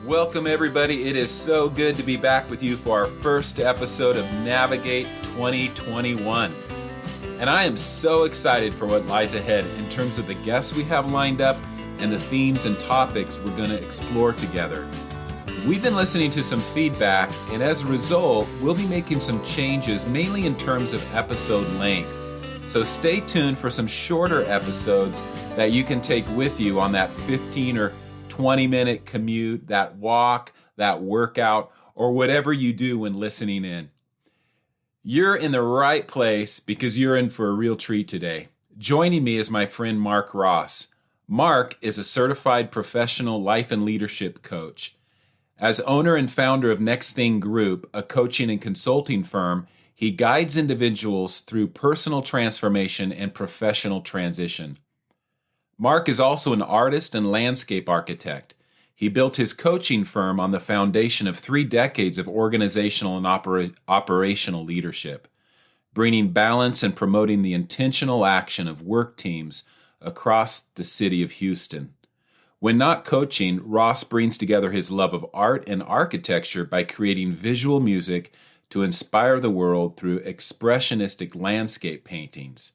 Welcome, everybody. It is so good to be back with you for our first episode of Navigate 2021. And I am so excited for what lies ahead in terms of the guests we have lined up and the themes and topics we're going to explore together. We've been listening to some feedback, and as a result, we'll be making some changes, mainly in terms of episode length. So stay tuned for some shorter episodes that you can take with you on that 15 or 20-minute commute, that walk, that workout, or whatever you do when listening in. You're in the right place because you're in for a real treat today. Joining me is my friend Mark Ross. Mark is a certified professional life and leadership coach. As owner and founder of Next Thing Group, a coaching and consulting firm, he guides individuals through personal transformation and professional transition. Mark is also an artist and landscape architect. He built his coaching firm on the foundation of 3 decades of organizational and operational leadership, bringing balance and promoting the intentional action of work teams across the city of Houston. When not coaching, Ross brings together his love of art and architecture by creating visual music to inspire the world through expressionistic landscape paintings.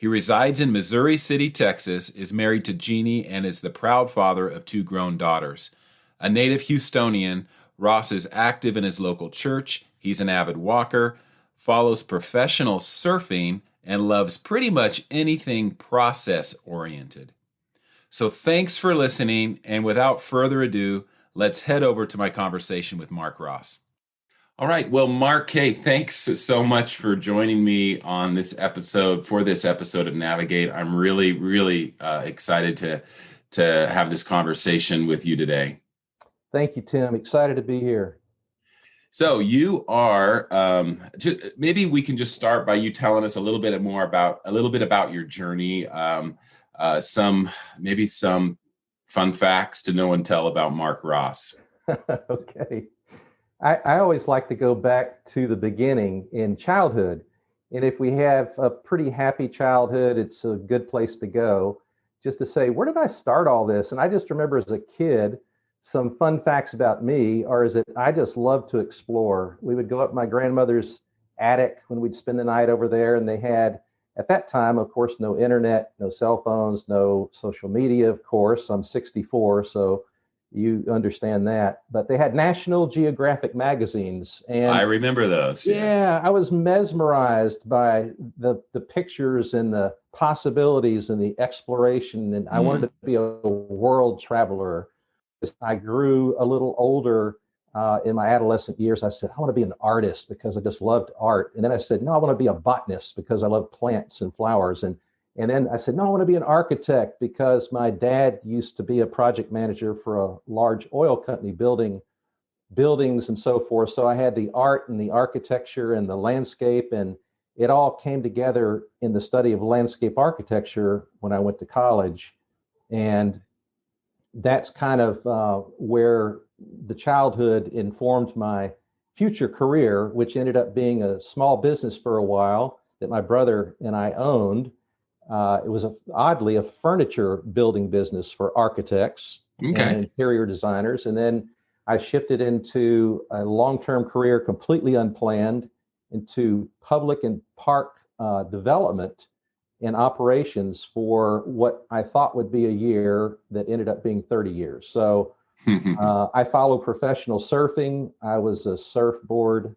He resides in Missouri City, Texas, is married to Jeannie, and is the proud father of 2 grown daughters. A native Houstonian, Ross is active in his local church. He's an avid walker, follows professional surfing, and loves pretty much anything process-oriented. So thanks for listening, and without further ado, let's head over to my conversation with Mark Ross. All right. Well, Mark, hey, thanks so much for joining me on this episode, of Navigate. I'm really excited to have this conversation with you today. Thank you, Tim. Excited to be here. So you are, maybe we can just start by you telling us a little bit about your journey, some fun facts to know and tell about Mark Ross. Okay. I always like to go back to the beginning in childhood. And if we have a pretty happy childhood, it's a good place to go just to say, where did I start all this? And I just remember as a kid, some fun facts about me are that I just loved to explore. We would go up my grandmother's attic when we'd spend the night over there. And they had, at that time, of course, no internet, no cell phones, no social media, of course. I'm 64, so you understand that, but they had National Geographic magazines, and I remember those. Yeah, I was mesmerized by the pictures and the possibilities and the exploration, and I wanted to be a world traveler. As I grew a little older in my adolescent years, I said, I want to be an artist because I just loved art. And then I said, no, I want to be a botanist because I love plants and flowers. And then I said, no, I want to be an architect because my dad used to be a project manager for a large oil company building buildings and so forth. So I had the art and the architecture and the landscape, and it all came together in the study of landscape architecture when I went to college. And that's kind of where the childhood informed my future career, which ended up being a small business for a while that my brother and I owned. It was oddly a furniture building business for architects and interior designers. And then I shifted into a long-term career, completely unplanned, into public and park development and operations for what I thought would be a year that ended up being 30 years. So I follow professional surfing. I was a surfboard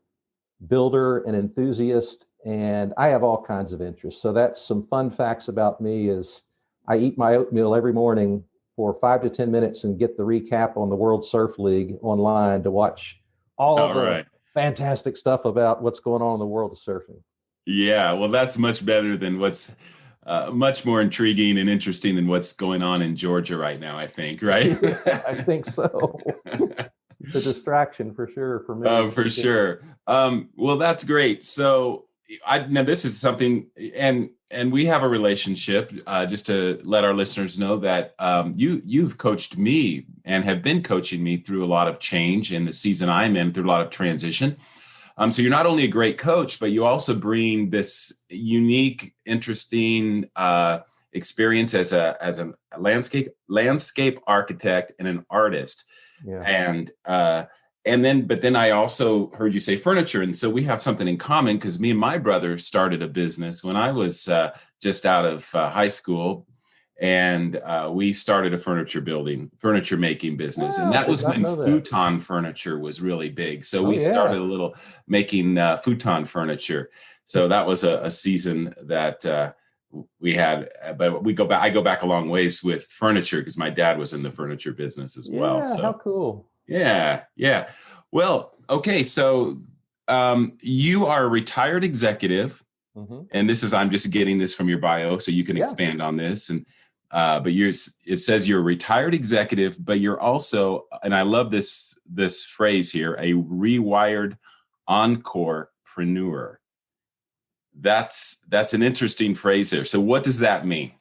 builder and enthusiast, and I have all kinds of interests. So that's some fun facts about me is I eat my oatmeal every morning for 5 to 10 minutes and get the recap on the World Surf League online to watch all of the fantastic stuff about what's going on in the world of surfing. Yeah, well, that's much better than what's much more intriguing and interesting than what's going on in Georgia right now, I think, right? I think so. It's a distraction for sure for me. Oh, for sure. Well, that's great. So now this is something, and we have a relationship, just to let our listeners know that you've coached me and have been coaching me through a lot of change in the season I'm in, through a lot of transition. So you're not only a great coach, but you also bring this unique, interesting experience as a landscape architect and an artist. Yeah. But then I also heard you say furniture. And so we have something in common, because me and my brother started a business when I was just out of high school. And we started a furniture making business. And that was when futon furniture was really big. So we started a little making futon furniture. So that was a season that we had, but I go back a long ways with furniture, because my dad was in the furniture business as well. So how cool. Yeah. Well, okay. So you are a retired executive, and I'm just getting this from your bio, so you can expand on this. And but it says you're a retired executive, but you're also, and I love this phrase here, a rewired Encorepreneur. That's an interesting phrase there. So what does that mean?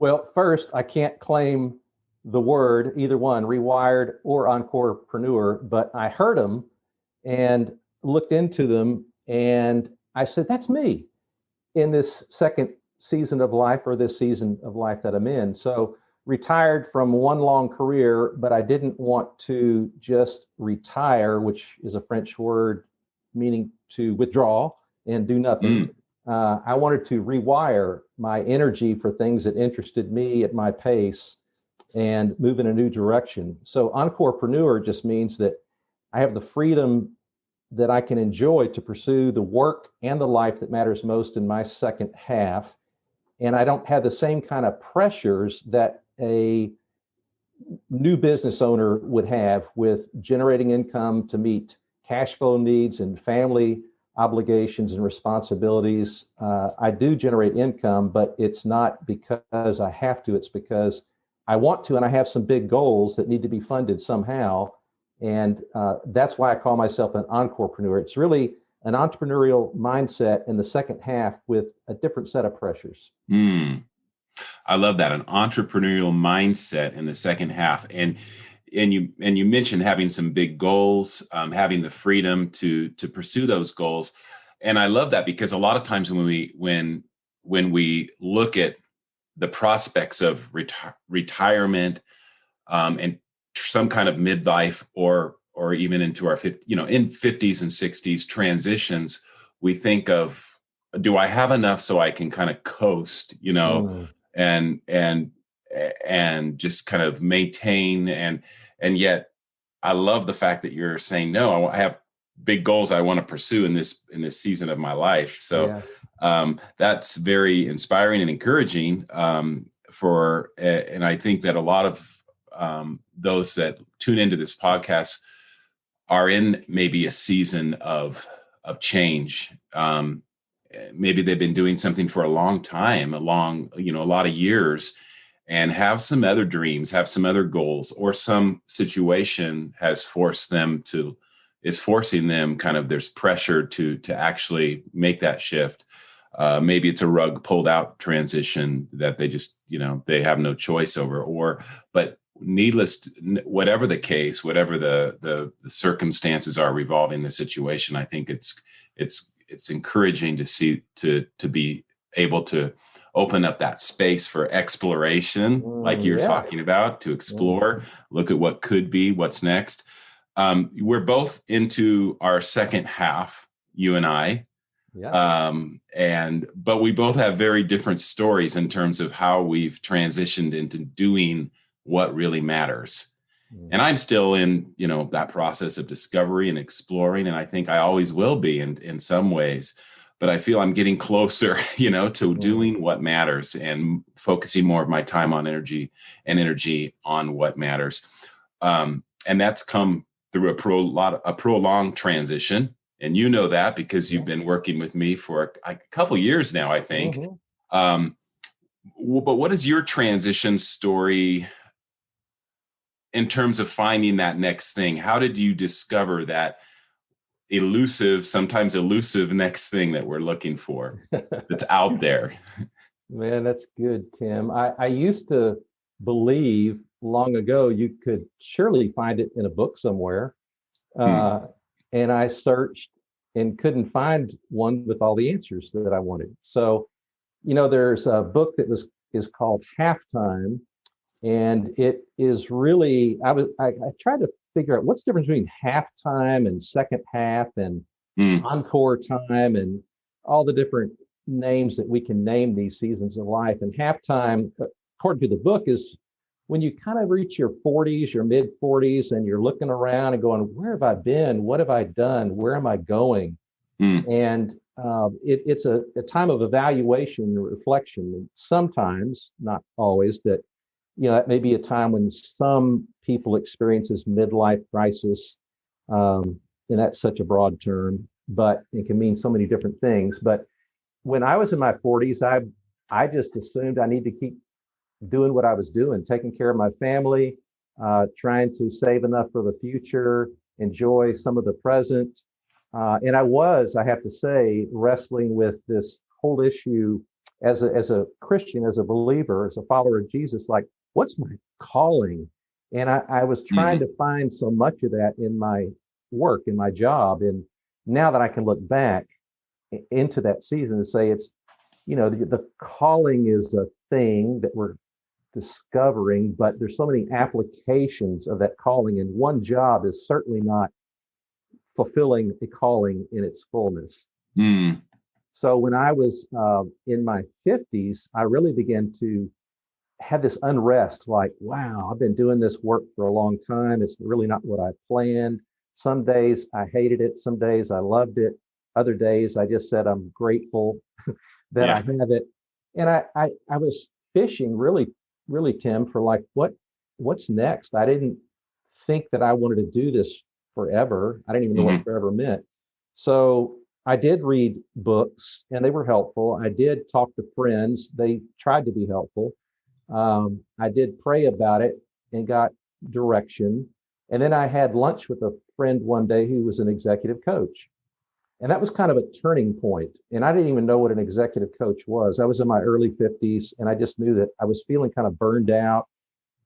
Well, first, I can't claim the word, either one, rewired or Encorepreneur, but I heard them and looked into them, and I said, that's me in this second season of life, or this season of life that I'm in. So retired from one long career, but I didn't want to just retire, which is a French word meaning to withdraw and do nothing. I wanted to rewire my energy for things that interested me at my pace and move in a new direction. So Encorepreneur just means that I have the freedom that I can enjoy to pursue the work and the life that matters most in my second half. And I don't have the same kind of pressures that a new business owner would have with generating income to meet cash flow needs and family obligations and responsibilities. I do generate income, but it's not because I have to, it's because I want to, and I have some big goals that need to be funded somehow. And that's why I call myself an Encorepreneur. It's really an entrepreneurial mindset in the second half with a different set of pressures. I love that, an entrepreneurial mindset in the second half. And you mentioned having some big goals, having the freedom to pursue those goals. And I love that, because a lot of times when we look at the prospects of retirement and some kind of midlife or even into our in 50s and 60s transitions, we think of, do I have enough so I can kind of coast, and just kind of maintain, and yet I love the fact that you're saying, no, I have big goals I want to pursue in this season of my life. So that's very inspiring and encouraging and I think that a lot of those that tune into this podcast are in maybe a season of change. Maybe they've been doing something for a long time, a lot of years, and have some other dreams, have some other goals, or some situation is forcing them kind of, there's pressure to actually make that shift. Maybe it's a rug pulled out transition that they just, they have no choice over, but whatever the case, whatever the circumstances are revolving the situation, I think it's encouraging to see, to be able to open up that space for exploration, like you're talking about, to explore, look at what could be, what's next. We're both into our second half, you and I. But we both have very different stories in terms of how we've transitioned into doing what really matters. And I'm still in, that process of discovery and exploring. And I think I always will be in some ways, but I feel I'm getting closer, to doing what matters and focusing more of my time on energy on what matters. And that's come through a prolonged transition. And you know that because you've been working with me for a couple years now, I think. But what is your transition story in terms of finding that next thing? How did you discover that sometimes elusive next thing that we're looking for that's out there? Man, that's good, Tim. I used to believe long ago you could surely find it in a book somewhere. And I searched and couldn't find one with all the answers that I wanted. So there's a book that is called Halftime, and it is really I tried to figure out what's the difference between halftime and second half and encore time and all the different names that we can name these seasons of life. And halftime, according to the book, is when you kind of reach your 40s, your mid 40s, and you're looking around and going, where have I been? What have I done? Where am I going? And it's a time of evaluation and reflection. And sometimes, not always, that it may be a time when some people experiences midlife crisis, and that's such a broad term, but it can mean so many different things. But when I was in my 40s, I just assumed I need to keep doing what I was doing, taking care of my family, trying to save enough for the future, enjoy some of the present. And I have to say, wrestling with this whole issue as a Christian, as a believer, as a follower of Jesus, like, what's my calling? And I was trying to find so much of that in my work, in my job. And now that I can look back into that season and say it's, the calling is a thing that we're discovering, but there's so many applications of that calling, and one job is certainly not fulfilling a calling in its fullness. So when I was in my 50s, I really began to have this unrest, like, wow, I've been doing this work for a long time. It's really not what I planned. Some days I hated it. Some days I loved it. Other days I just said, I'm grateful that I have it. And I was fishing really, really, Tim, for like, what's next? I didn't think that I wanted to do this forever. I didn't even know what forever meant. So I did read books and they were helpful. I did talk to friends. They tried to be helpful. I did pray about it and got direction. And then I had lunch with a friend one day who was an executive coach. And that was kind of a turning point. And I didn't even know what an executive coach was. I was in my early 50s, and I just knew that I was feeling kind of burned out.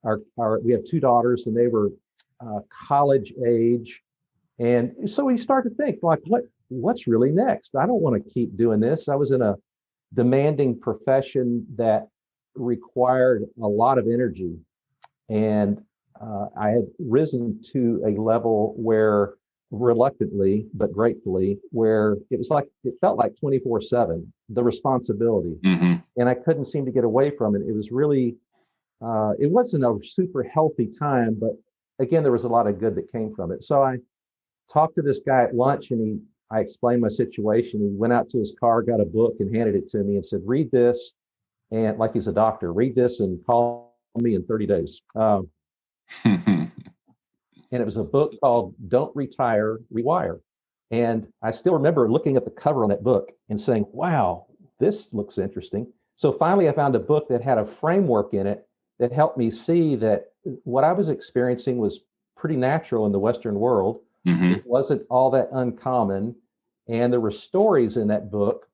We have two daughters, and they were college age. And so we started to think, like, what's really next? I don't want to keep doing this. I was in a demanding profession that required a lot of energy. And I had risen to a level where, reluctantly but gratefully, where it felt like 24/7, the responsibility, and I couldn't seem to get away from it. It was really it wasn't a super healthy time, but again, there was a lot of good that came from it. So I talked to this guy at lunch, and I explained my situation. He went out to his car, got a book, and handed it to me and said, read this, and like he's a doctor, read this and call me in 30 days. And it was a book called Don't Retire, Rewire. And I still remember looking at the cover on that book and saying, wow, this looks interesting. So finally, I found a book that had a framework in it that helped me see that what I was experiencing was pretty natural in the Western world. It wasn't all that uncommon. And there were stories in that book.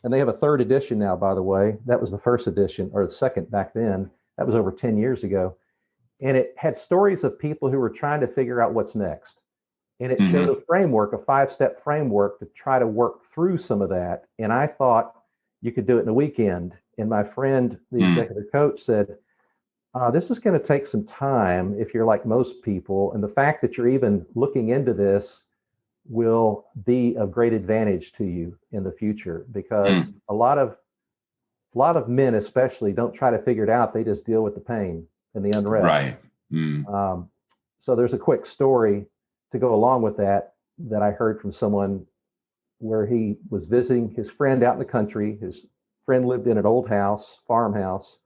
And they have a third edition now, by the way. That was the first edition, or the second back then. That was over 10 years ago. And it had stories of people who were trying to figure out what's next. And it showed a framework, a 5-step framework to try to work through some of that. And I thought you could do it in a weekend. And my friend, the executive coach, said, this is going to take some time if you're like most people. And the fact that you're even looking into this will be of great advantage to you in the future, because a lot of men especially don't try to figure it out. They just deal with the pain and the unrest. Right. So there's a quick story to go along with that I heard from someone where he was visiting his friend out in the country. His friend lived in an old farmhouse.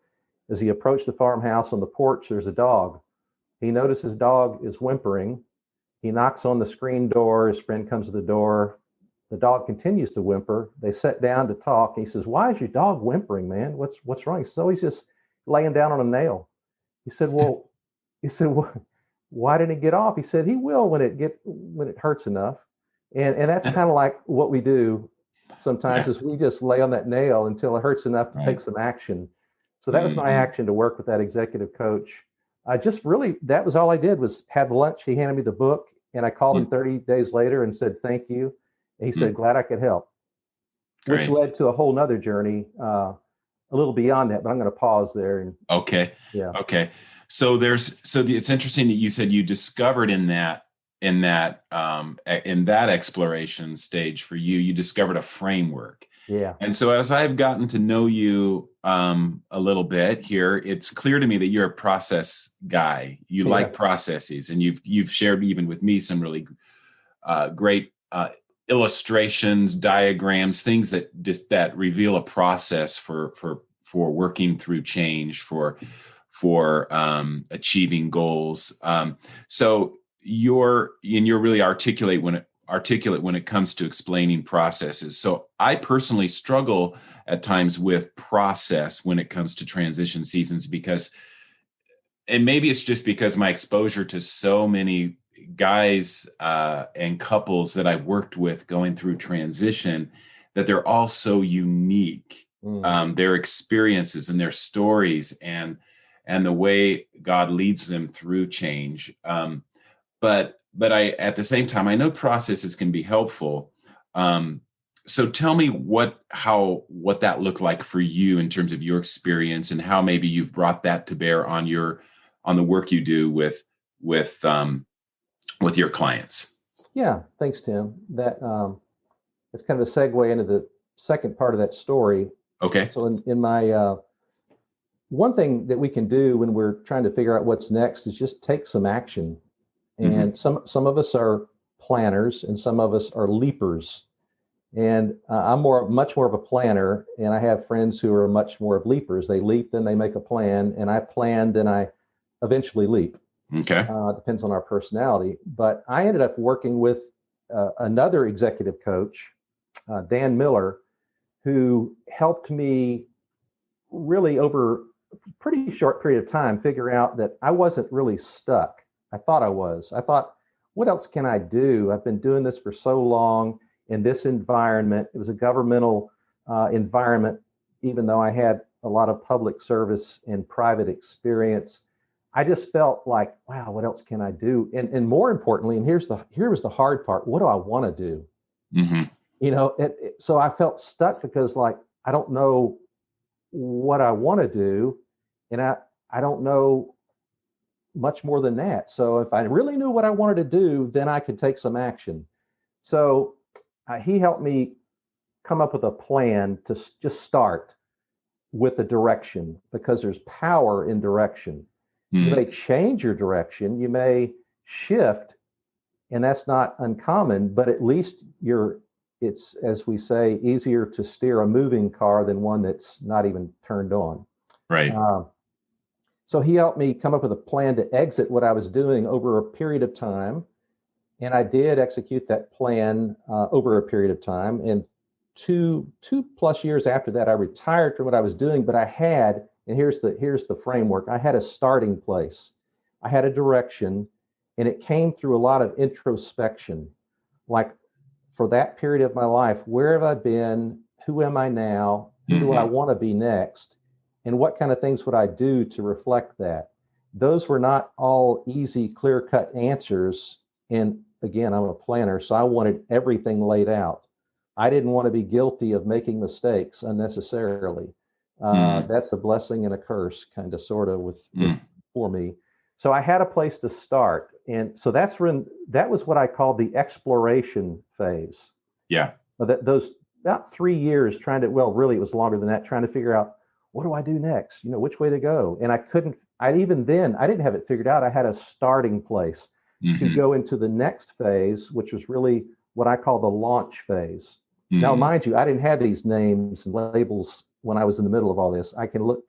As he approached the farmhouse, on the porch, there's a dog. He noticed his dog is whimpering. He knocks on the screen door. His friend comes to the door. The dog continues to whimper. They sat down to talk. He says, why is your dog whimpering, man? What's wrong? So he's just laying down on a nail. He said, well, why didn't it get off? He said, he will when it hurts enough. And that's kind of like what we do sometimes, is we just lay on that nail until it hurts enough to take some action. So that was my action to work with that executive coach. That was all I did, was have lunch. He handed me the book, and I called him 30 days later and said, thank you. And he said, glad I could help, which led to a whole nother journey. a little beyond that, but I'm going to pause there. And Okay. yeah. Okay. So it's interesting that you said you discovered in that exploration stage for you, you discovered a framework. Yeah. And so as I've gotten to know you a little bit here, it's clear to me that you're a process guy. You like processes, and you've shared even with me some really great illustrations, diagrams, things that reveal a process for working through change, for achieving goals. So you're really articulate when it comes to explaining processes. So I personally struggle at times with process when it comes to transition seasons, and maybe it's just because my exposure to so many guys and couples that I've worked with going through transition, that they're all so unique. Their experiences and their stories and the way God leads them through change. But I, at the same time, I know processes can be helpful. So tell me what that looked like for you in terms of your experience, and how maybe you've brought that to bear on the work you do with your clients. Yeah. Thanks, Tim. That it's kind of a segue into the second part of that story. Okay. So in my one thing that we can do when we're trying to figure out what's next is just take some action. And some of us are planners, and some of us are leapers. And I'm much more of a planner, and I have friends who are much more of leapers. They leap, then they make a plan, and I plan, then I eventually leap. Okay. Depends on our personality. But I ended up working with another executive coach, Dan Miller, who helped me really over a pretty short period of time figure out that I wasn't really stuck. I thought I was. I thought, what else can I do? I've been doing this for so long in this environment. It was a governmental environment, even though I had a lot of public service and private experience. I just felt like, wow, what else can I do? And more importantly, and here was the hard part, what do I want to do? So I felt stuck because, like, I don't know what I want to do, and I don't know much more than that. So if I really knew what I wanted to do, then I could take some action. So he helped me come up with a plan to just start with the direction, because there's power in direction. You may change your direction, you may shift, and that's not uncommon, but at least it's, as we say, easier to steer a moving car than one that's not even turned on. Right. So he helped me come up with a plan to exit what I was doing over a period of time. And I did execute that plan over a period of time. And two plus years after that, I retired from what I was doing, but I had, and here's the framework, I had a starting place. I had a direction, and it came through a lot of introspection. Like, for that period of my life, where have I been? Who am I now? Who do I want to be next? And what kind of things would I do to reflect that? Those were not all easy, clear-cut answers. And again, I'm a planner, so I wanted everything laid out. I didn't want to be guilty of making mistakes unnecessarily. That's a blessing and a curse, kind of, sort of, for me. So I had a place to start. And so that was what I called the exploration phase. Yeah. Those about 3 years really, it was longer than that, trying to figure out, what do I do next? Which way to go? And I didn't have it figured out. I had a starting place to go into the next phase, which was really what I call the launch phase. Now, mind you, I didn't have these names and labels when I was in the middle of all this. I can look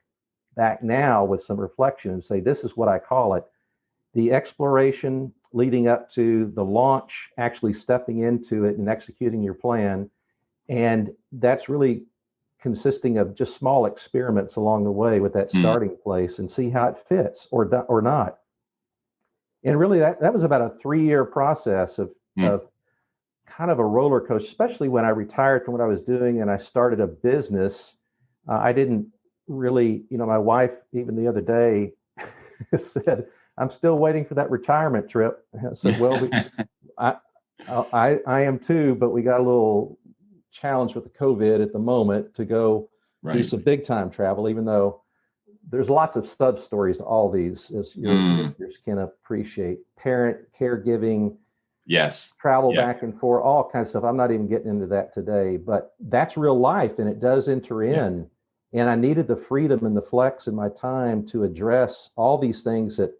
back now with some reflection and say, this is what I call it. The exploration leading up to the launch, actually stepping into it and executing your plan. And that's really consisting of just small experiments along the way with that starting place, and see how it fits or not. And really that was about a 3-year process of kind of a roller coaster, especially when I retired from what I was doing and I started a business. I didn't really, my wife, even the other day, said, I'm still waiting for that retirement trip. I said, well, I am too, but we got a little challenge with the COVID at the moment to go do some big time travel, even though there's lots of sub stories to all these, as your listeners can appreciate. Parent caregiving, travel back and forth, all kinds of stuff. I'm not even getting into that today, but that's real life, and it does enter in. And I needed the freedom and the flex in my time to address all these things that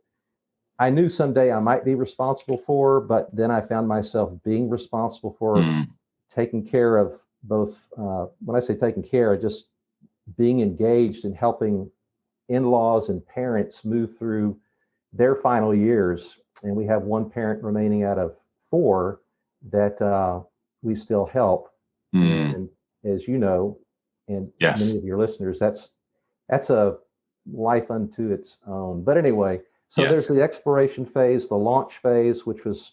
I knew someday I might be responsible for, but then I found myself being responsible for taking care of both. When I say taking care, just being engaged in helping in-laws and parents move through their final years. And we have one parent remaining out of 4 that we still help. And as you know, and many of your listeners, that's a life unto its own. But anyway, so there's the exploration phase, the launch phase, which was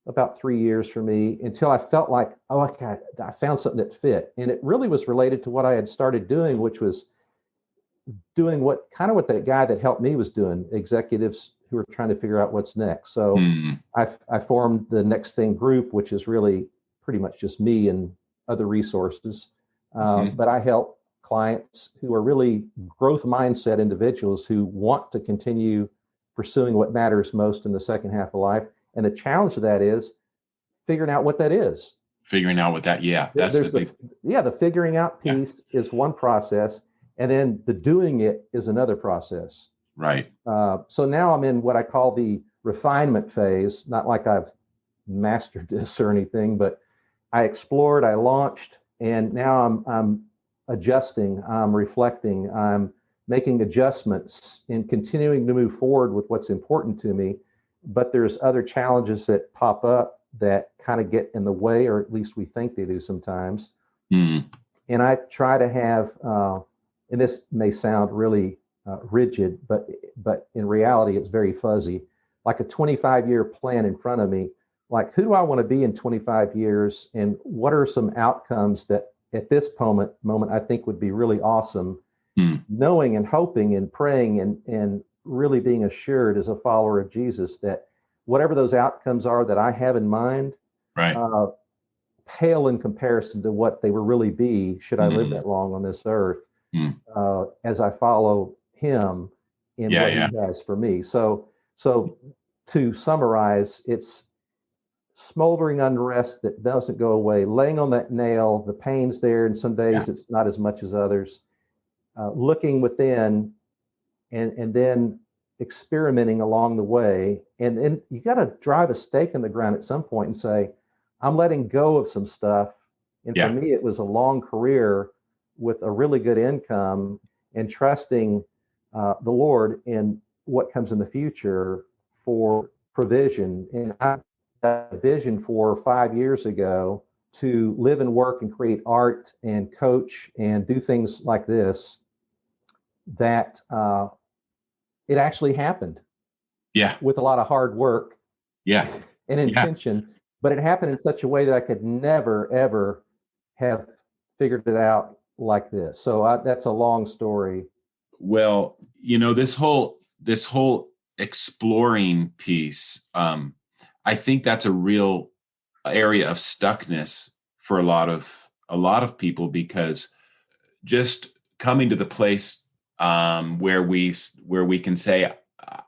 about 3 years for me, until I felt like, oh, okay, I found something that fit. And it really was related to what I had started doing, which was doing what that guy that helped me was doing, executives who are trying to figure out what's next. So I formed the Next Thing group, which is really pretty much just me and other resources. But I help clients who are really growth mindset individuals who want to continue pursuing what matters most in the second half of life. And the challenge of that is figuring out what that is. Figuring out what that, that's the figuring out piece is one process. And then the doing it is another process. Right. So now I'm in what I call the refinement phase. Not like I've mastered this or anything, but I explored, I launched, and now I'm adjusting, I'm reflecting, I'm making adjustments and continuing to move forward with what's important to me. But there's other challenges that pop up that kind of get in the way, or at least we think they do sometimes. And I try to have, and this may sound really rigid, but in reality, it's very fuzzy, like a 25-year plan in front of me. Like, who do I want to be in 25 years? And what are some outcomes that at this moment I think would be really awesome, knowing and hoping and praying and really being assured as a follower of Jesus that whatever those outcomes are that I have in mind, pale in comparison to what they will really be should I live that long on this earth, as I follow him in what he has for me. So to summarize, it's smoldering unrest that doesn't go away, laying on that nail, the pain's there, and some days it's not as much as others, looking within and then experimenting along the way. And you got to drive a stake in the ground at some point and say, I'm letting go of some stuff. And for me, it was a long career with a really good income and trusting the Lord in what comes in the future for provision. And I had a vision 4 or 5 years ago to live and work and create art and coach and do things like this, that it actually happened. With a lot of hard work. And intention. But it happened in such a way that I could never, ever have figured it out like this. So that's a long story. Well, this whole exploring piece, I think that's a real area of stuckness for a lot of people, because just coming to the place where we can say,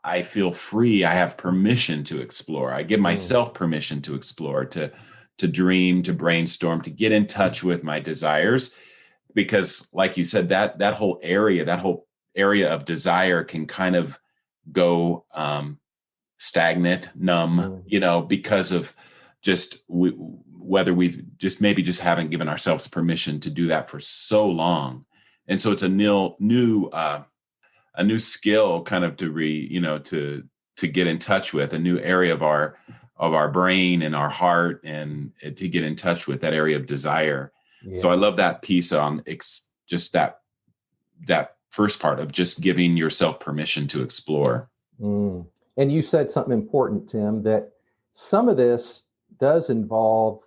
I feel free, I have permission to explore. I give myself permission to explore, to dream, to brainstorm, to get in touch with my desires. Because like you said, that whole area of desire can kind of go stagnant, numb, because of just whether we've just maybe just haven't given ourselves permission to do that for so long. And so it's a new skill kind of to get in touch with, a new area of our brain and our heart, and to get in touch with that area of desire. So I love that piece on just that first part of just giving yourself permission to explore. And you said something important, Tim, that some of this does involve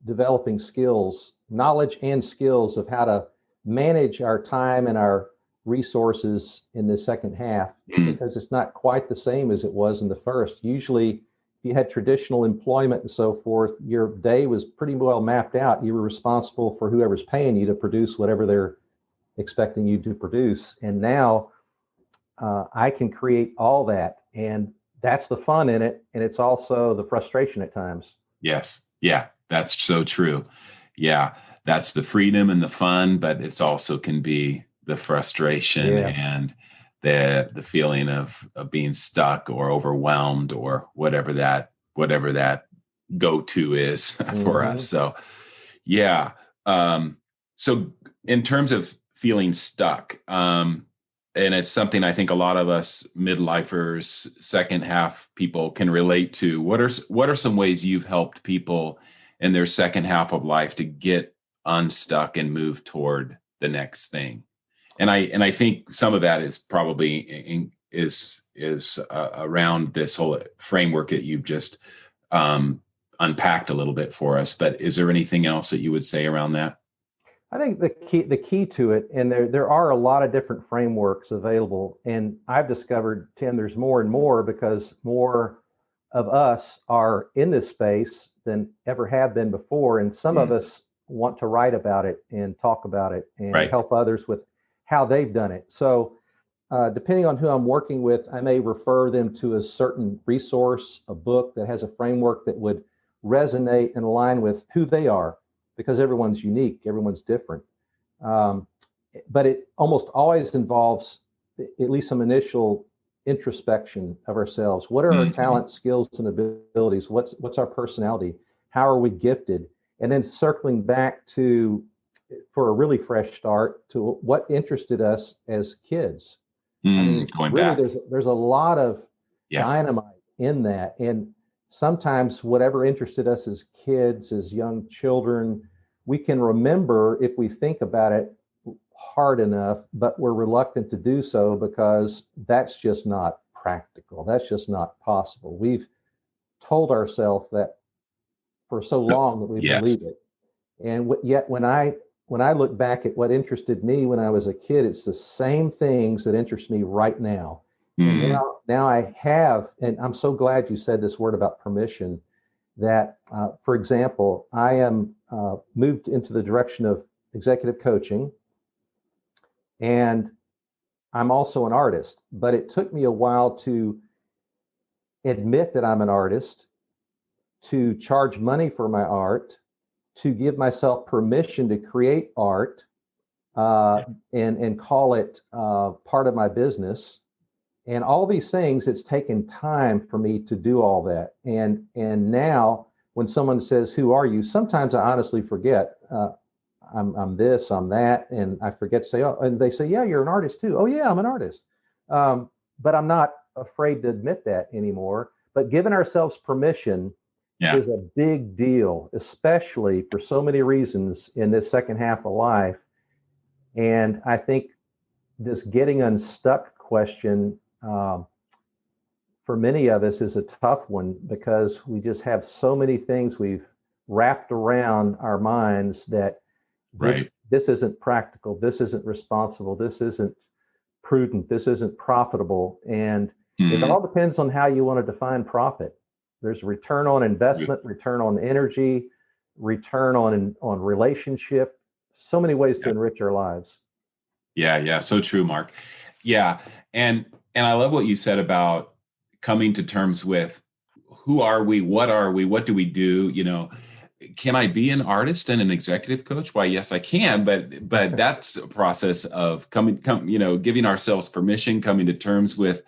developing skills, knowledge and skills of how to manage our time and our resources in the second half, because it's not quite the same as it was in the first. Usually, if you had traditional employment and so forth, your day was pretty well mapped out. You were responsible for whoever's paying you to produce whatever their expecting you to produce. And now I can create all that. And that's the fun in it. And it's also the frustration at times. Yes. Yeah, that's so true. Yeah, that's the freedom and the fun, but it's also can be the frustration and the feeling of being stuck or overwhelmed or whatever that go-to is for us. So yeah. So in terms of feeling stuck, and it's something I think a lot of us midlifers, second half people can relate to. What are some ways you've helped people in their second half of life to get unstuck and move toward the next thing? And I think some of that is probably around this whole framework that you've just unpacked a little bit for us. But is there anything else that you would say around that? I think the key to it, and there are a lot of different frameworks available, and I've discovered, Tim, there's more and more because more of us are in this space than ever have been before, and some of us want to write about it and talk about it and help others with how they've done it. So depending on who I'm working with, I may refer them to a certain resource, a book that has a framework that would resonate and align with who they are, because everyone's unique, everyone's different. But it almost always involves at least some initial introspection of ourselves. What are our talents, skills, and abilities? What's our personality? How are we gifted? And then circling back to, for a really fresh start, to what interested us as kids. I mean, really, there's a lot of dynamite in that. And sometimes whatever interested us as kids, as young children, we can remember if we think about it hard enough, but we're reluctant to do so because that's just not practical. That's just not possible. We've told ourselves that for so long that we believe it. And yet when I look back at what interested me when I was a kid, it's the same things that interest me right now. And now I have, and I'm so glad you said this word about permission, that, for example, I am moved into the direction of executive coaching, and I'm also an artist, but it took me a while to admit that I'm an artist, to charge money for my art, to give myself permission to create art, and call it part of my business. And all these things, it's taken time for me to do all that. And now when someone says, "Who are you?" Sometimes I honestly forget. I'm this, I'm that, and I forget to say, "Oh," and they say, "Yeah, you're an artist too." "Oh yeah, I'm an artist." But I'm not afraid to admit that anymore. But giving ourselves permission is a big deal, especially for so many reasons in this second half of life. And I think this getting unstuck question, for many of us, is a tough one because we just have so many things we've wrapped around our minds that this isn't practical, this isn't responsible, this isn't prudent, this isn't profitable. And it all depends on how you want to define profit. There's return on investment, return on energy, return on relationship, so many ways to enrich our lives. Yeah. So true, Mark. Yeah. And I love what you said about coming to terms with who are we? What do we do? Can I be an artist and an executive coach? Why, yes, I can. But that's a process of giving ourselves permission, coming to terms with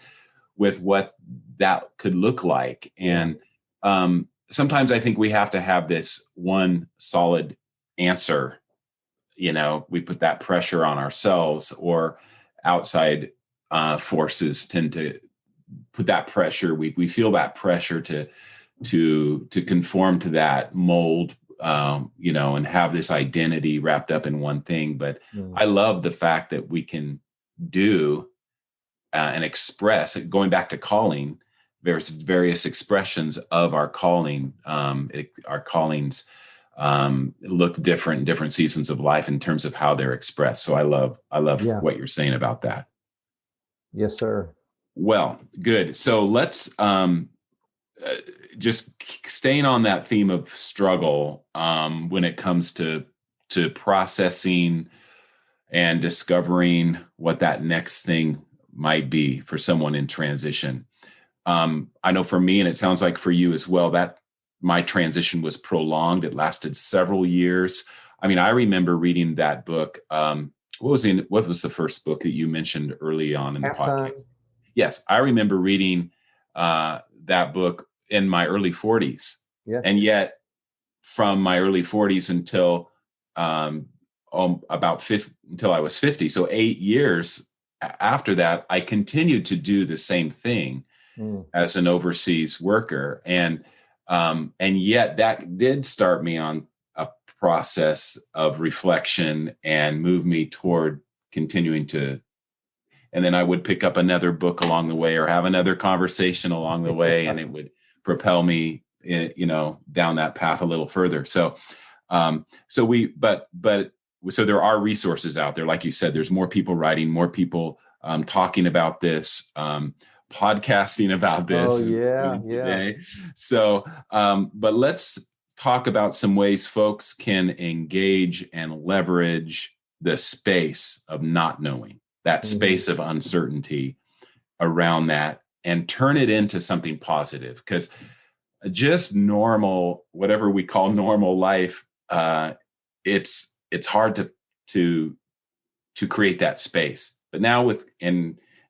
what that could look like. And sometimes I think we have to have this one solid answer. We put that pressure on ourselves, or outside forces tend to put that pressure. We feel that pressure to conform to that mold, and have this identity wrapped up in one thing. But I love the fact that we can do and express, going back to calling, there's various expressions of our calling. Our callings look different in different seasons of life in terms of how they're expressed. So I love what you're saying about that. Yes, sir. Well, good. So let's just staying on that theme of struggle when it comes to processing and discovering what that next thing might be for someone in transition. I know for me, and it sounds like for you as well, that my transition was prolonged. It lasted several years. I mean, I remember reading that book. What was the first book that you mentioned early on in the podcast? Yes, I remember reading that book in my early 40s. Yeah. And yet from my early 40s until until I was 50, so 8 years after that, I continued to do the same thing as an overseas worker. And yet that did start me on a process of reflection and move me toward continuing to, and then I would pick up another book along the way or have another conversation along the way, and it would propel me, down that path a little further. So there are resources out there. Like you said, there's more people writing, more people talking about this, podcasting about this. Oh, yeah. Today. So, but let's talk about some ways folks can engage and leverage the space of not knowing, that space of uncertainty around that, and turn it into something positive. Because just normal, whatever we call normal life, it's hard to create that space. But now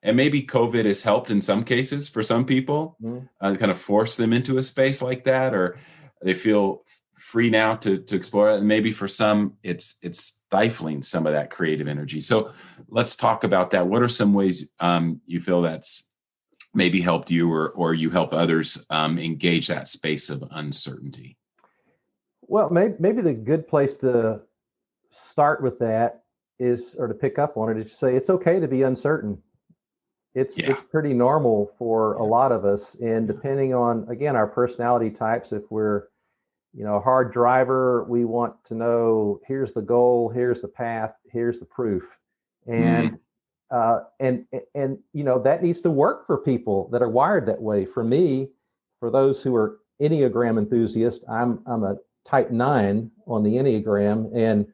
and maybe COVID has helped in some cases for some people, kind of force them into a space like that, or they feel free now to explore it. And maybe for some, it's stifling some of that creative energy. So let's talk about that. What are some ways you feel that's maybe helped you or you help others engage that space of uncertainty? Well, maybe the good place to start with that is, or to pick up on it, is to say it's okay to be uncertain. It's pretty normal for a lot of us. And depending on, again, our personality types, if we're, a hard driver, we want to know, here's the goal, here's the path, here's the proof. And, that needs to work for people that are wired that way. For me, for those who are Enneagram enthusiasts, I'm a type 9 on the Enneagram, and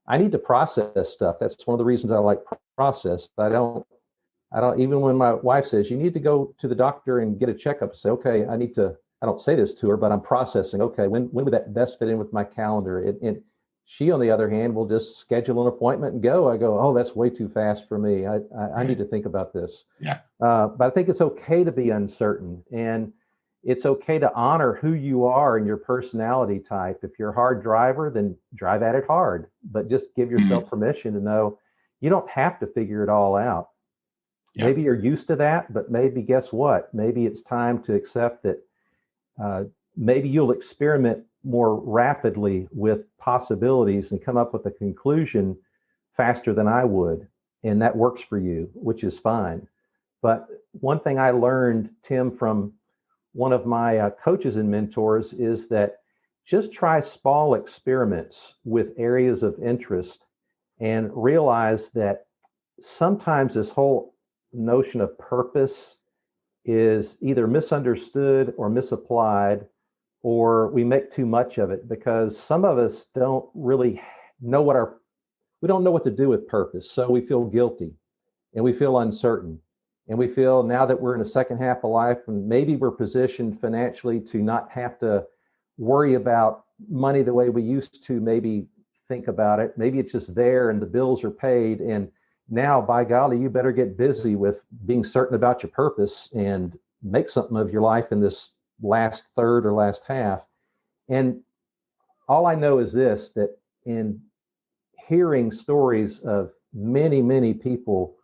I need to process stuff. That's one of the reasons I like process. I don't, even when my wife says, you need to go to the doctor and get a checkup, I say, okay, I don't say this to her, but I'm processing, okay, when would that best fit in with my calendar? And she, on the other hand, will just schedule an appointment and go. I go, oh, that's way too fast for me. I need to think about this. Yeah. But I think it's okay to be uncertain, and it's okay to honor who you are and your personality type. If you're a hard driver, then drive at it hard, but just give yourself permission to know you don't have to figure it all out. Yeah. Maybe you're used to that, but maybe guess what? Maybe it's time to accept that maybe you'll experiment more rapidly with possibilities and come up with a conclusion faster than I would. And that works for you, which is fine. But one thing I learned, Tim, from one of my coaches and mentors is that just try small experiments with areas of interest and realize that sometimes this whole notion of purpose is either misunderstood or misapplied, or we make too much of it, because some of us don't really know we don't know what to do with purpose. So we feel guilty and we feel uncertain. And we feel now that we're in the second half of life and maybe we're positioned financially to not have to worry about money the way we used to maybe think about it. Maybe it's just there and the bills are paid. And now, by golly, you better get busy with being certain about your purpose and make something of your life in this last third or last half. And all I know is this, that in hearing stories of many, many people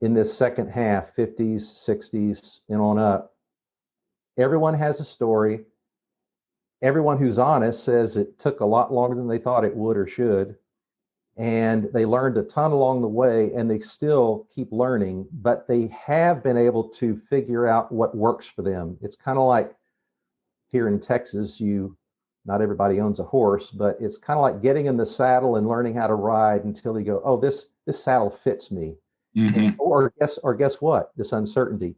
in this second half, 50s, 60s, and on up, everyone has a story. Everyone who's honest says it took a lot longer than they thought it would or should. And they learned a ton along the way, and they still keep learning, but they have been able to figure out what works for them. It's kind of like here in Texas, not everybody owns a horse, but it's kind of like getting in the saddle and learning how to ride until you go, oh, this saddle fits me. Mm-hmm. Or guess what? This uncertainty.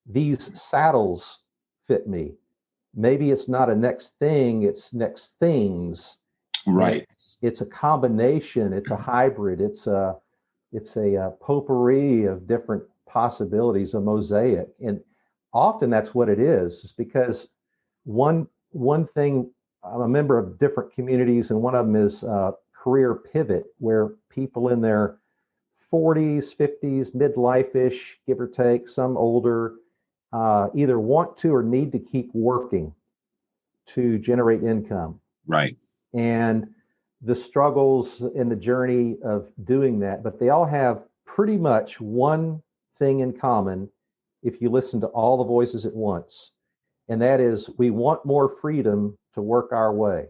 These saddles fit me. Maybe it's not a next thing, it's next things. Right. It's a combination, it's a hybrid, it's a a potpourri of different possibilities, a mosaic. And often that's what it is because one thing, I'm a member of different communities, and one of them is career pivot, where people in their 40s, 50s, midlife-ish, give or take, some older, either want to or need to keep working to generate income. Right. And the struggles in the journey of doing that, but they all have pretty much one thing in common if you listen to all the voices at once. And that is, we want more freedom to work our way.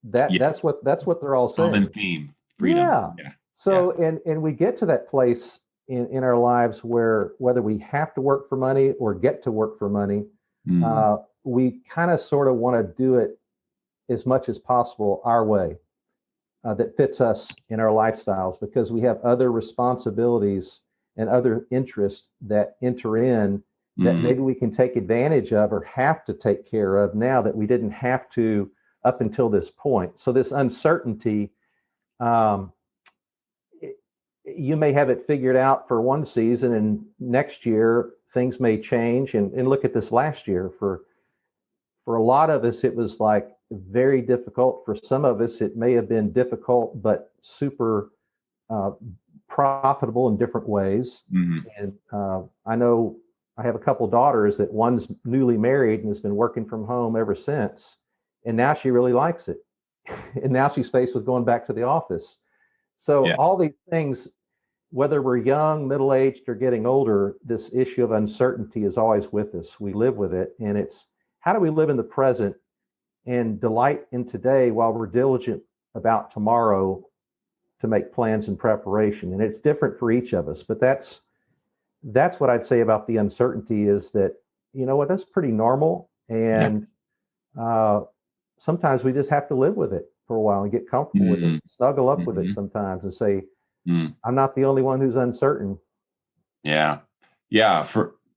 That's what they're all saying. Common theme, freedom. Yeah. So and we get to that place in our lives where whether we have to work for money or get to work for money, we kind of sort of want to do it as much as possible our way, that fits us in our lifestyles, because we have other responsibilities and other interests that enter in that maybe we can take advantage of or have to take care of now that we didn't have to up until this point. So this uncertainty, you may have it figured out for one season, and next year things may change. And look at this last year. For a lot of us, it was like very difficult. For some of us, it may have been difficult, but super profitable in different ways. And I know I have a couple daughters that one's newly married and has been working from home ever since. And now she really likes it. And now she's faced with going back to the office. So all these things, whether we're young, middle-aged, or getting older, this issue of uncertainty is always with us. We live with it. And it's, how do we live in the present and delight in today while we're diligent about tomorrow to make plans and preparation? And it's different for each of us, but that's what I'd say about the uncertainty, is that, you know what, that's pretty normal. And sometimes we just have to live with it for a while and get comfortable with it, snuggle up with it sometimes and say, I'm not the only one who's uncertain. Yeah.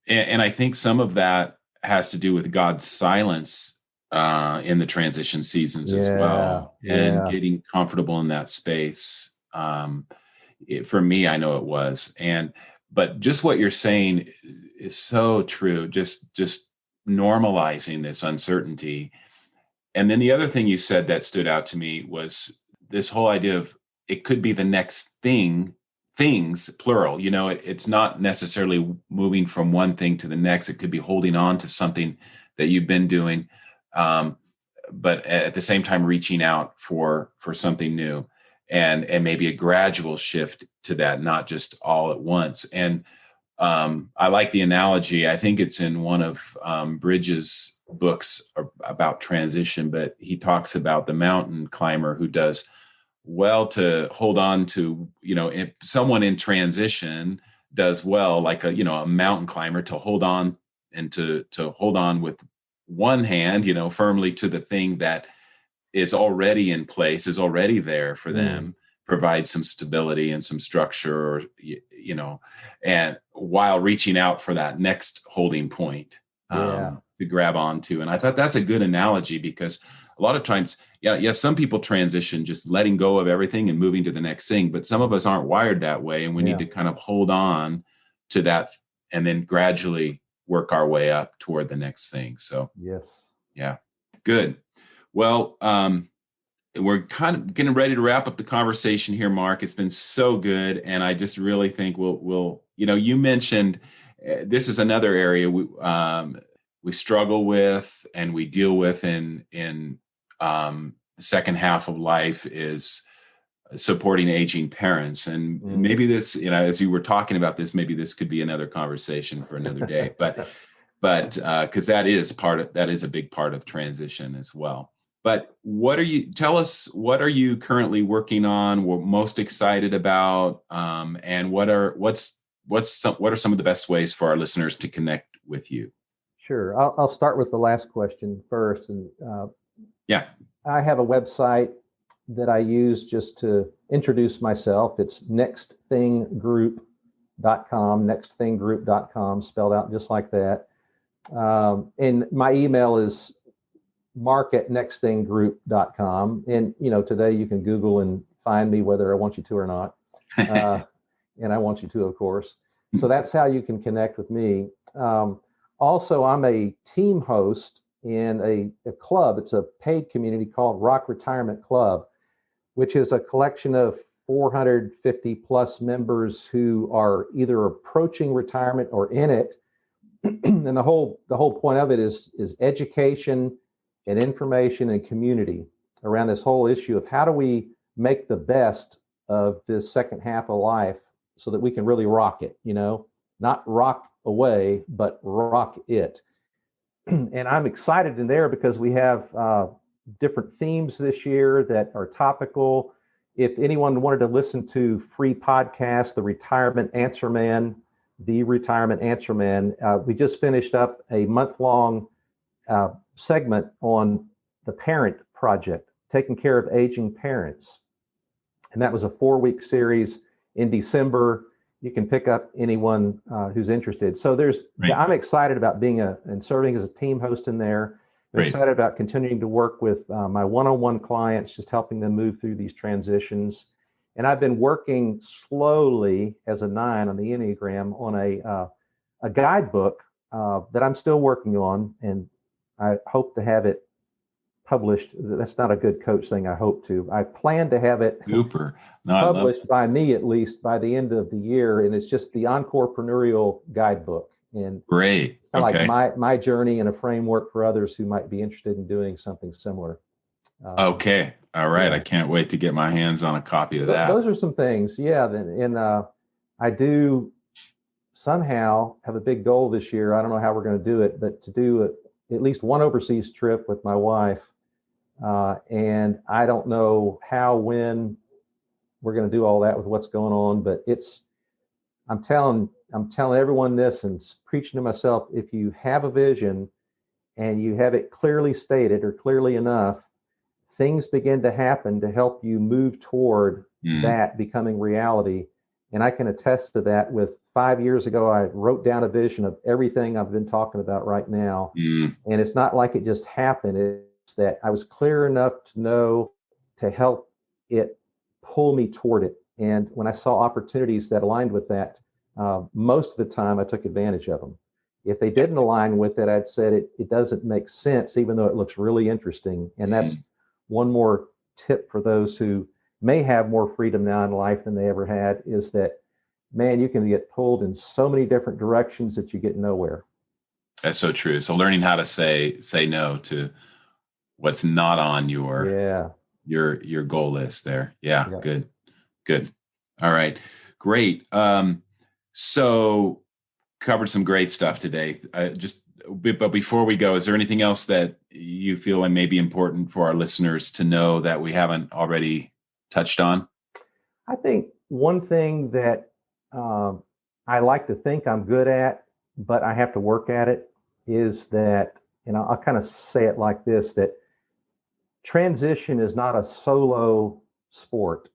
And I think some of that has to do with God's silence in the transition seasons as well, and getting comfortable in that space. For me, I know it was. But just what you're saying is so true. Just normalizing this uncertainty. And then the other thing you said that stood out to me was this whole idea of it could be the next things, plural. You know, it's not necessarily moving from one thing to the next. It could be holding on to something that you've been doing, but at the same time reaching out for something new, and maybe a gradual shift to that, not just all at once. And I like the analogy. I think it's in one of Bridges' books about transition, but he talks about the mountain climber who does well to hold on to, if someone in transition does well, like a mountain climber, to hold on and to hold on with one hand, firmly to the thing that is already in place, is already there for them, provide some stability and some structure, or, and while reaching out for that next holding point to grab onto. And I thought that's a good analogy, because a lot of times, some people transition just letting go of everything and moving to the next thing, but some of us aren't wired that way, and we need to kind of hold on to that and then gradually work our way up toward the next thing. So good. Well, we're kind of getting ready to wrap up the conversation here, Mark. It's been so good, and I just really think we'll you mentioned this is another area we struggle with and we deal with in the second half of life, is supporting aging parents. And maybe this, as you were talking about this, maybe this could be another conversation for another day, but because that is a big part of transition as well. But tell us, what are you currently working on, what most excited about, and what are some of the best ways for our listeners to connect with you? Sure. I'll start with the last question first. And I have a website that I use just to introduce myself. It's nextthinggroup.com, nextthinggroup.com, spelled out just like that. And my email is mark@nextthinggroup.com. And, today you can Google and find me whether I want you to or not. and I want you to, of course. So that's how you can connect with me. Also, I'm a team host in a club. It's a paid community called Rock Retirement Club, which is a collection of 450 plus members who are either approaching retirement or in it. And the whole point of it is education and information and community around this whole issue of how do we make the best of this second half of life so that we can really rock it, not rock away, but rock it. And I'm excited in there because we have different themes this year that are topical. If anyone wanted to listen to free podcast, The Retirement Answer Man, we just finished up a month-long segment on the Parent Project, taking care of aging parents. And that was a 4-week series in December. You can pick up anyone who's interested. So I'm excited about being and serving as a team host in there. I'm excited about continuing to work with my one-on-one clients, just helping them move through these transitions. And I've been working slowly as a 9 on the Enneagram on a guidebook that I'm still working on, and I hope to have it published. That's not a good coach thing. I hope to. I plan to have it published by me at least by the end of the year, and it's just the Encorepreneurial guidebook. And great, okay. Like my journey and a framework for others who might be interested in doing something similar. Okay, all right. Yeah. I can't wait to get my hands on a copy of that. Those are some things, yeah. And I do somehow have a big goal this year. I don't know how we're going to do it, but to do at least one overseas trip with my wife. And I don't know when we're going to do all that with what's going on, but I'm telling everyone this and preaching to myself, if you have a vision and you have it clearly stated or clearly enough, things begin to happen to help you move toward that becoming reality. And I can attest to that. With 5 years ago, I wrote down a vision of everything I've been talking about right now. And it's not like it just happened. It's that I was clear enough to know to help it pull me toward it. And when I saw opportunities that aligned with that, most of the time I took advantage of them. If they didn't align with it, I'd said it doesn't make sense, even though it looks really interesting. And that's one more tip for those who may have more freedom now in life than they ever had, is that, man, you can get pulled in so many different directions that you get nowhere. That's so true. So learning how to say no to what's not on your goal list there. Yeah. Good. All right, great. So covered some great stuff today. But before we go, is there anything else that you feel may be important for our listeners to know that we haven't already touched on? I think one thing that I like to think I'm good at, but I have to work at it, is that, I'll kind of say it like this, that transition is not a solo sport.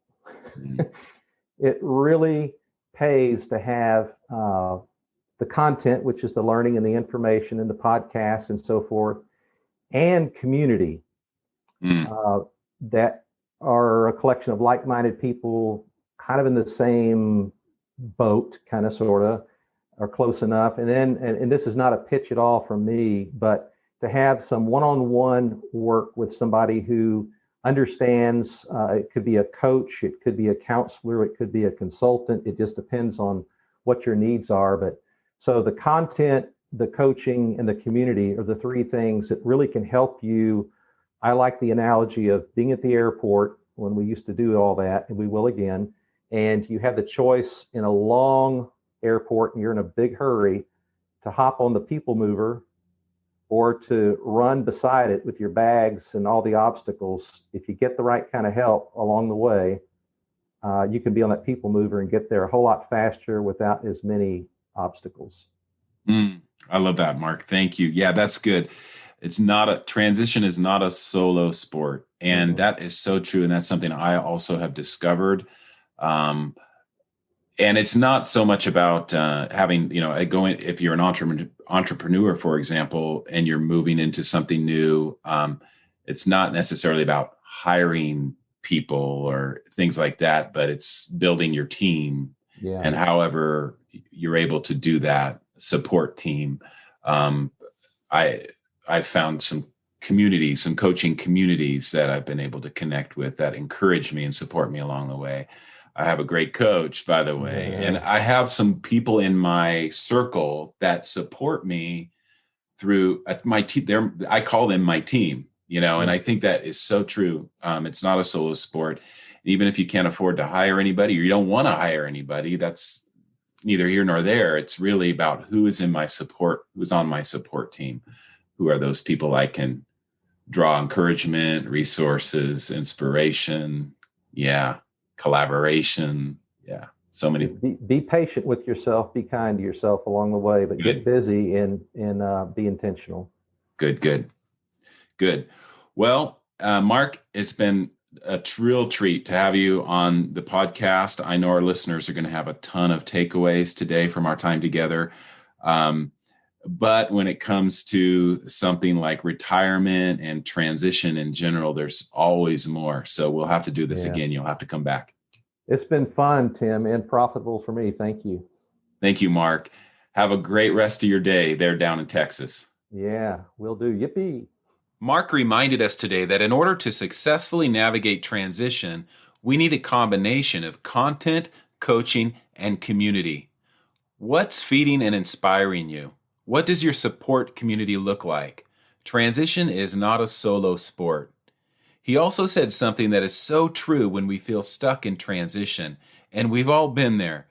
It really pays to have the content, which is the learning and the information and the podcasts and so forth, and community that are a collection of like-minded people kind of in the same boat, kind of, sort of, or close enough. And then, and this is not a pitch at all from me, but to have some one-on-one work with somebody who understands, it could be a coach, it could be a counselor, it could be a consultant. It just depends on what your needs are. But so the content, the coaching, and the community are the three things that really can help you. I like the analogy of being at the airport when we used to do all that, and we will again, and you have the choice in a long airport and you're in a big hurry to hop on the people mover or to run beside it with your bags and all the obstacles. If you get the right kind of help along the way, you can be on that people mover and get there a whole lot faster without as many obstacles. I love that, Mark. Thank you. Yeah, that's good. Transition is not a solo sport. And that is so true. And that's something I also have discovered. And it's not so much about having, if you're an entrepreneur, for example, and you're moving into something new, it's not necessarily about hiring people or things like that, but it's building your team. Yeah. And however you're able to do that, support team. I found some communities, some coaching communities that I've been able to connect with that encourage me and support me along the way. I have a great coach, by the way, and I have some people in my circle that support me through my team. I call them my team, and I think that is so true. It's not a solo sport. Even if you can't afford to hire anybody or you don't want to hire anybody, that's neither here nor there. It's really about who's on my support team. Who are those people I can draw encouragement, resources, inspiration, collaboration. Yeah. So many. Be patient with yourself, be kind to yourself along the way, but get busy and be intentional. Good. Well, Mark, it's been a real treat to have you on the podcast. I know our listeners are going to have a ton of takeaways today from our time together. But when it comes to something like retirement and transition in general, there's always more. So we'll have to do this again. You'll have to come back. It's been fun, Tim, and profitable for me. Thank you. Thank you, Mark. Have a great rest of your day there down in Texas. Yeah, will do. Yippee. Mark reminded us today that in order to successfully navigate transition, we need a combination of content, coaching, and community. What's feeding and inspiring you? What does your support community look like? Transition is not a solo sport. He also said something that is so true when we feel stuck in transition, and we've all been there.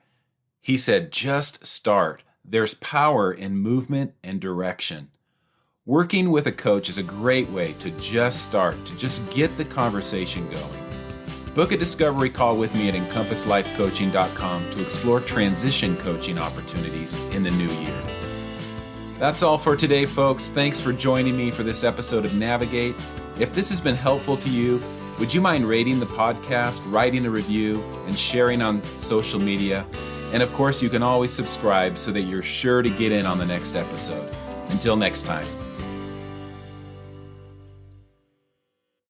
He said, just start. There's power in movement and direction. Working with a coach is a great way to just start, to just get the conversation going. Book a discovery call with me at EncompassLifeCoaching.com to explore transition coaching opportunities in the new year. That's all for today, folks. Thanks for joining me for this episode of Navigate. If this has been helpful to you, would you mind rating the podcast, writing a review, and sharing on social media? And of course, you can always subscribe so that you're sure to get in on the next episode. Until next time.